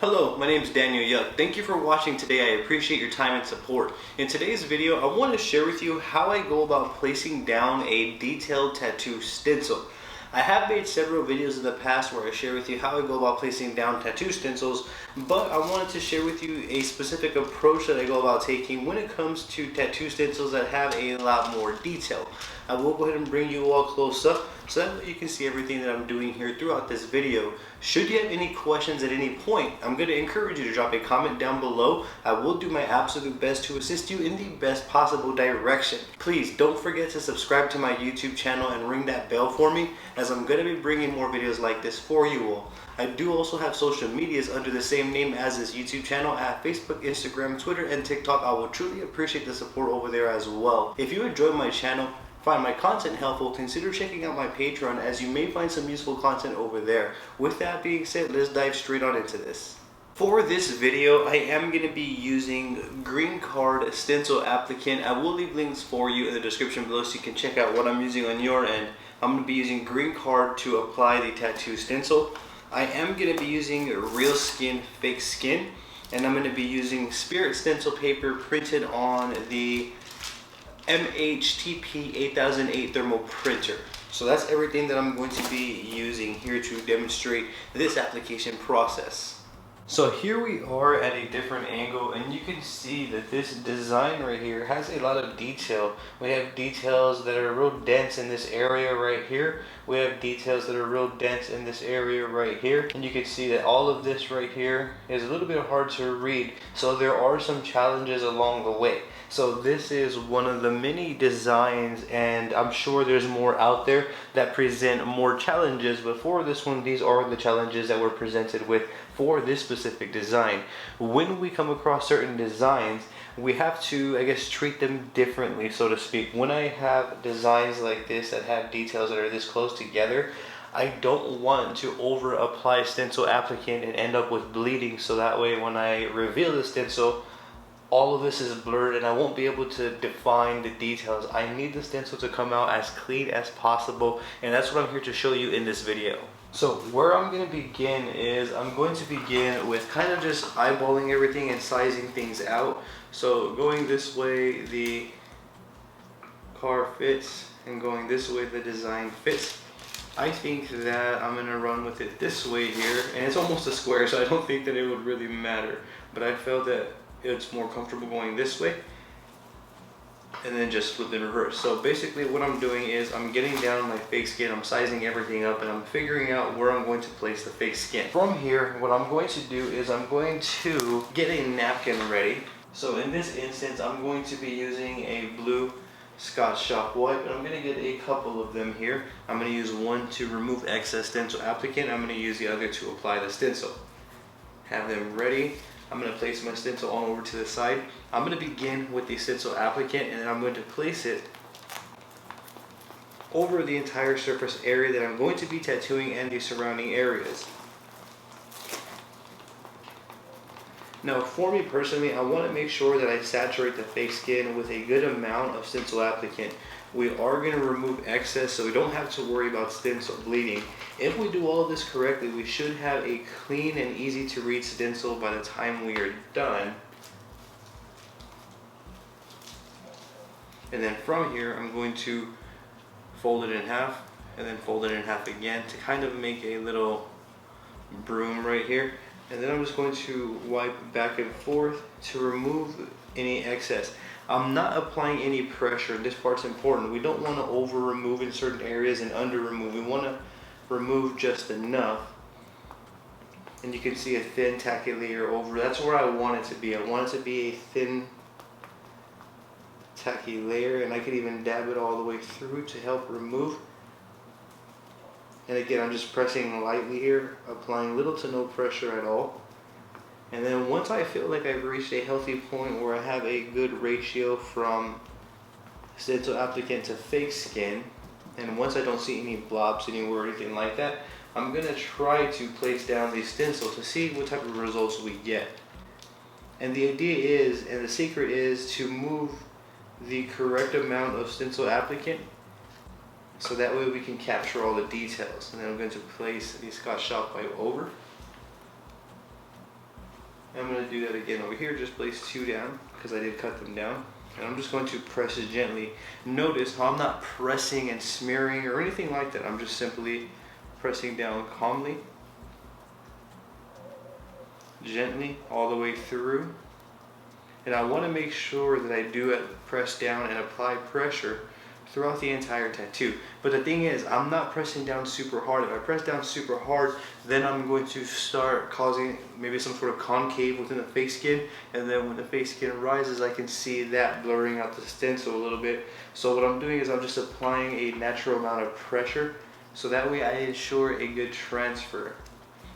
Hello, my name is Daniel Yuck. Thank you for watching today. I appreciate your time and support. In today's video, I want to share with you how I go about placing down a detailed tattoo stencil. I have made several videos in the past where I share with you how I go about placing down tattoo stencils, but I wanted to share with you a specific approach that I go about taking when it comes to tattoo stencils that have a lot more detail. I will go ahead and bring you all close up so that way you can see everything that I'm doing here throughout this video. Should you have any questions at any point, I'm going to encourage you to drop a comment down below. I will do my absolute best to assist you in the best possible direction. Please don't forget to subscribe to my YouTube channel and ring that bell for me, as I'm going to be bringing more videos like this for you all. I do also have social medias under the same name as this YouTube channel at Facebook, Instagram, Twitter, and TikTok. I will truly appreciate the support over there as well. If you enjoy my channel, find my content helpful, consider checking out my Patreon, as you may find some useful content over there. With that being said, let's dive straight on into this. For this video, I am going to be using Greencard stencil applicant. I will leave links for you in the description below so you can check out what I'm using on your end. I'm going to be using Greencard to apply the tattoo stencil. I am going to be using Reelskin fake skin, and I'm going to be using Spirit stencil paper printed on the MHTP 8008 thermal printer. So that's everything that I'm going to be using here to demonstrate this application process. So here we are at a different angle, and you can see that this design right here has a lot of detail. We have details that are real dense in this area right here. We have details that are real dense in this area right here. And you can see that all of this right here is a little bit hard to read. So there are some challenges along the way. So this is one of the many designs, and I'm sure there's more out there that present more challenges, but for this one, these are the challenges that we're presented with for this specific design. When we come across certain designs, we have to, I guess, treat them differently, so to speak. When I have designs like this that have details that are this close together, I don't want to over apply stencil applicant and end up with bleeding, so that way when I reveal the stencil, all of this is blurred and I won't be able to define the details. I need the stencil to come out as clean as possible, and that's what I'm here to show you in this video. So where I'm going to begin is I'm going to begin with kind of just eyeballing everything and sizing things out. So going this way the car fits, and going this way the design fits. I think that I'm going to run with it this way here, and it's almost a square, so I don't think that it would really matter, but I felt that it's more comfortable going this way and then just flip in reverse. So basically what I'm doing is I'm getting down my fake skin, I'm sizing everything up, and I'm figuring out where I'm going to place the fake skin. From here, what I'm going to do is I'm going to get a napkin ready. So in this instance, I'm going to be using a blue Scotch Shop wipe, and I'm going to get a couple of them here. I'm going to use one to remove excess stencil applicant. I'm going to use the other to apply the stencil. Have them ready. I'm going to place my stencil on over to the side. I'm going to begin with the stencil applicant, and then I'm going to place it over the entire surface area that I'm going to be tattooing and the surrounding areas. Now for me personally, I want to make sure that I saturate the fake skin with a good amount of stencil applicant. We are going to remove excess, so we don't have to worry about stencil bleeding. If we do all of this correctly, we should have a clean and easy to read stencil by the time we are done. And then from here, I'm going to fold it in half, and then fold it in half again to kind of make a little broom right here. And then I'm just going to wipe back and forth to remove any excess. I'm not applying any pressure. This part's important. We don't want to over remove in certain areas and under remove. We want to remove just enough. And you can see a thin tacky layer over. That's where I want it to be. I want it to be a thin tacky layer, and I could even dab it all the way through to help remove. And again, I'm just pressing lightly here, applying little to no pressure at all. And then once I feel like I've reached a healthy point where I have a good ratio from stencil applicant to fake skin, and once I don't see any blobs anywhere or anything like that, I'm going to try to place down the stencil to see what type of results we get. And the idea is, and the secret is, to move the correct amount of stencil applicant so that way we can capture all the details. And then I'm going to place the Scotch Shop wipe over. I'm going to do that again over here. Just place 2 down because I did cut them down. And I'm just going to press it gently. Notice how I'm not pressing and smearing or anything like that. I'm just simply pressing down calmly, gently, all the way through. And I want to make sure that I do press down and apply pressure throughout the entire tattoo. But the thing is, I'm not pressing down super hard. If I press down super hard, then I'm going to start causing maybe some sort of concave within the face skin, and then when the face skin rises, I can see that blurring out the stencil a little bit. So what I'm doing is I'm just applying a natural amount of pressure, so that way I ensure a good transfer.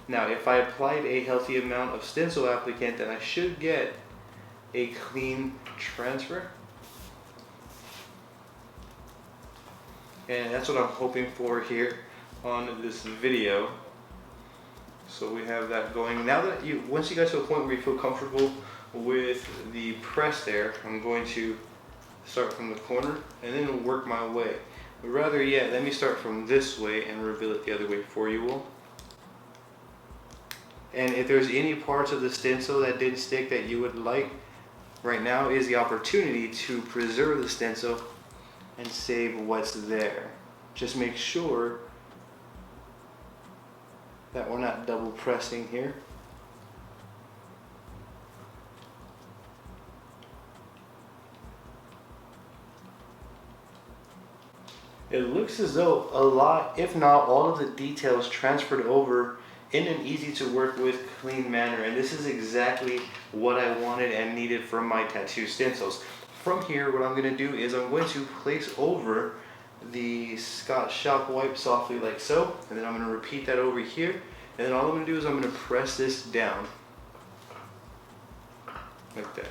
Now, if I applied a healthy amount of stencil applicant, then I should get a clean transfer. And that's what I'm hoping for here on this video. So we have that going. Now that once you get to a point where you feel comfortable with the press there, I'm going to start from the corner and then work my way. But rather yet, let me start from this way and reveal it the other way for you all. And if there's any parts of the stencil that didn't stick that you would like, right now is the opportunity to preserve the stencil and save what's there. Just make sure that we're not double pressing here. It looks as though a lot, if not all of the details transferred over in an easy to work with, clean manner. And this is exactly what I wanted and needed from my tattoo stencils. From here, what I'm going to do is I'm going to place over the Scotch shop wipe softly like so, and then I'm going to repeat that over here, and then all I'm going to do is I'm going to press this down like that.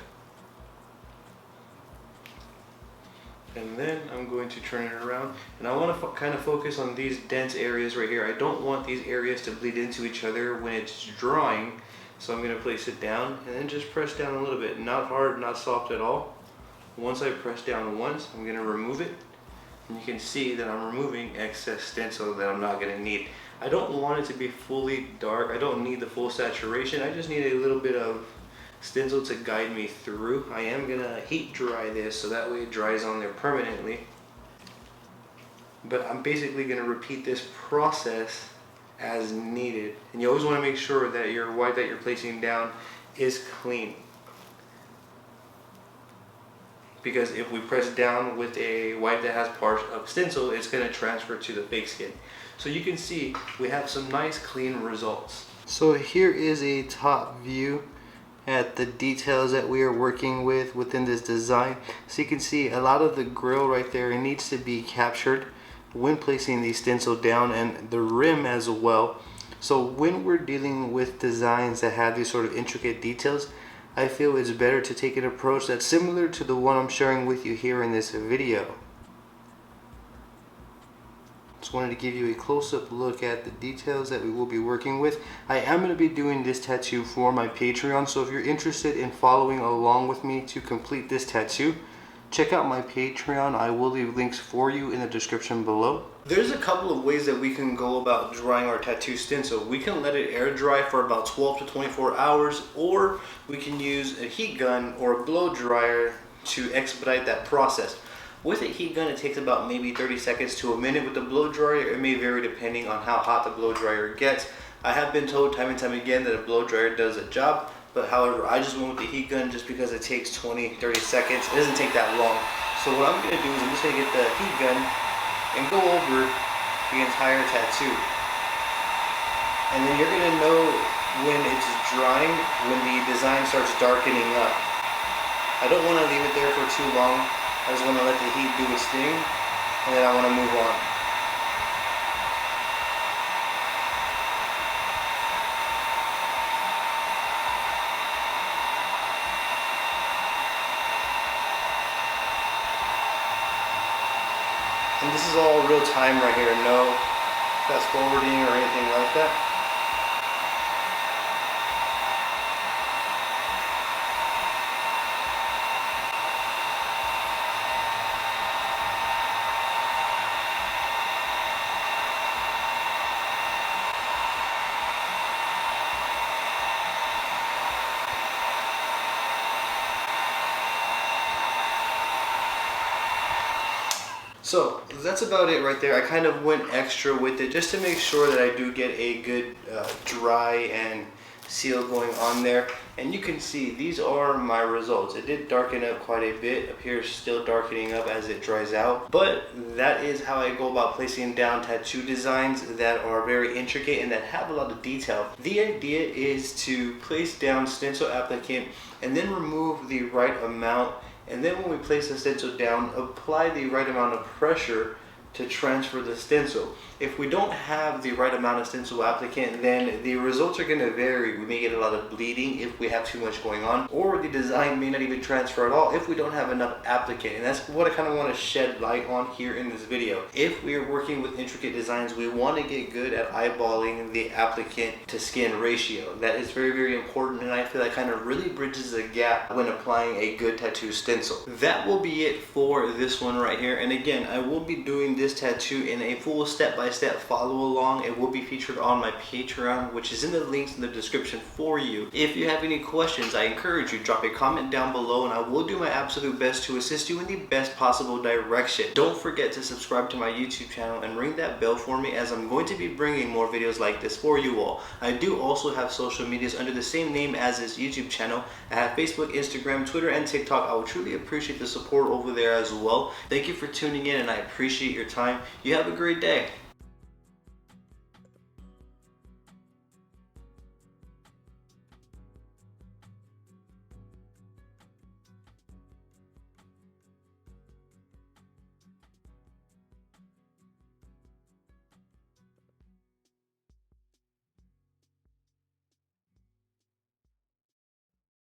And then I'm going to turn it around, and I want to kind of focus on these dense areas right here. I don't want these areas to bleed into each other when it's drying, so I'm going to place it down and then just press down a little bit, not hard, not soft at all. Once I press down once, I'm going to remove it, and you can see that I'm removing excess stencil that I'm not going to need. I don't want it to be fully dark. I don't need the full saturation. I just need a little bit of stencil to guide me through. I am going to heat dry this so that way it dries on there permanently. But I'm basically going to repeat this process as needed. And you always want to make sure that your wipe that you're placing down is clean. Because if we press down with a wipe that has parts of stencil, it's going to transfer to the fake skin. So you can see we have some nice clean results. So here is a top view at the details that we are working with within this design. So you can see a lot of the grill right there, it needs to be captured when placing the stencil down, and the rim as well. So when we're dealing with designs that have these sort of intricate details, I feel it's better to take an approach that's similar to the one I'm sharing with you here in this video. Just wanted to give you a close-up look at the details that we will be working with. I am going to be doing this tattoo for my Patreon, so if you're interested in following along with me to complete this tattoo, check out my Patreon. I will leave links for you in the description below. There's a couple of ways that we can go about drying our tattoo stencil. We can let it air dry for about 12 to 24 hours, or we can use a heat gun or a blow dryer to expedite that process. With a heat gun, it takes about maybe 30 seconds to a minute. With the blow dryer, it may vary depending on how hot the blow dryer gets. I have been told time and time again that a blow dryer does a job, but however, I just went with the heat gun just because it takes 20-30 seconds. It doesn't take that long. So what I'm going to do is I'm just going to get the heat gun and go over the entire tattoo. And then you're going to know when it's drying, when the design starts darkening up. I don't want to leave it there for too long. I just want to let the heat do its thing, and then I want to move on. And this is all real time right here, no fast forwarding or anything like that. So that's about it right there. I kind of went extra with it just to make sure that I do get a good dry and seal going on there. And you can see these are my results. It did darken up quite a bit. Up here is still darkening up as it dries out. But that is how I go about placing down tattoo designs that are very intricate and that have a lot of detail. The idea is to place down stencil applicant and then remove the right amount. And then when we place the stencil down, apply the right amount of pressure to transfer the stencil. If we don't have the right amount of stencil applicant, then the results are going to vary. We may get a lot of bleeding if we have too much going on, or the design may not even transfer at all if we don't have enough applicant. And that's what I kind of want to shed light on here in this video. If we are working with intricate designs, we want to get good at eyeballing the applicant to skin ratio. That is very, very important, and I feel that kind of really bridges the gap when applying a good tattoo stencil. That will be it for this one right here. And again, I will be doing this tattoo in a full step-by-step follow along. It will be featured on my Patreon, which is in the links in the description for you. If you have any questions, I encourage you, drop a comment down below and I will do my absolute best to assist you in the best possible direction. Don't forget to subscribe to my YouTube channel and ring that bell for me, as I'm going to be bringing more videos like this for you all. I do also have social medias under the same name as this YouTube channel. I have Facebook, Instagram, Twitter, and TikTok. I would truly appreciate the support over there as well. Thank you for tuning in and I appreciate your time. You have a great day.